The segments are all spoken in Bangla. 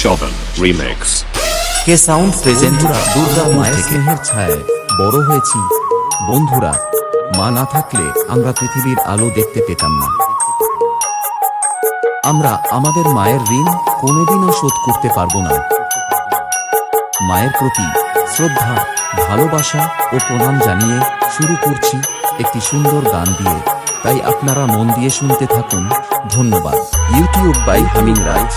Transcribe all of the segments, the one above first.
Shovan Remix কে সাউন্ড প্রেজেন্ট দুর্গা মায়ের স্নেহের ছায়ায় বড় হয়েছি বন্ধুরা। মা না থাকলে আমরা পৃথিবীর আলো দেখতে পেতাম না। আমরা আমাদের মায়ের ঋণ কোনোদিনও শোধ করতে পারবো না। মায়ের প্রতি শ্রদ্ধা, ভালোবাসা ও প্রণাম জানিয়ে শুরু করছি একটি সুন্দর গান দিয়ে, তাই আপনারা মন দিয়ে শুনতে থাকুন। ধন্যবাদ। YouTube by humming Raj.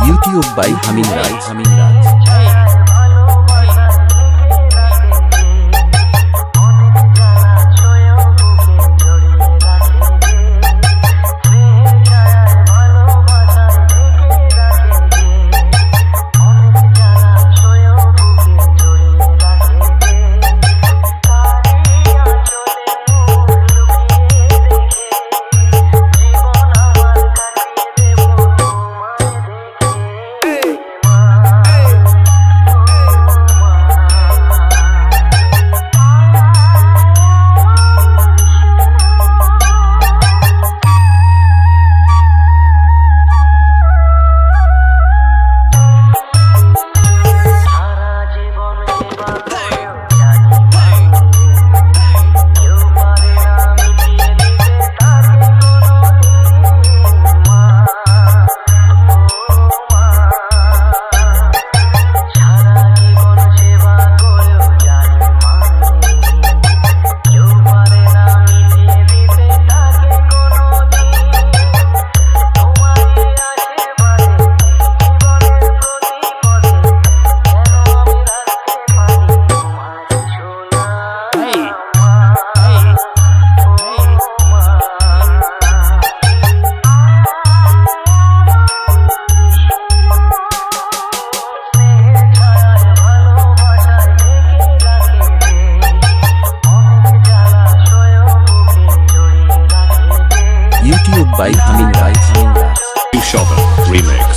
YouTube by humming Raj. YouTube by humming Raj. Shovan Remix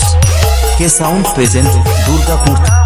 কে সাউন্ড প্রেজেন্ট দুর্গাপুর।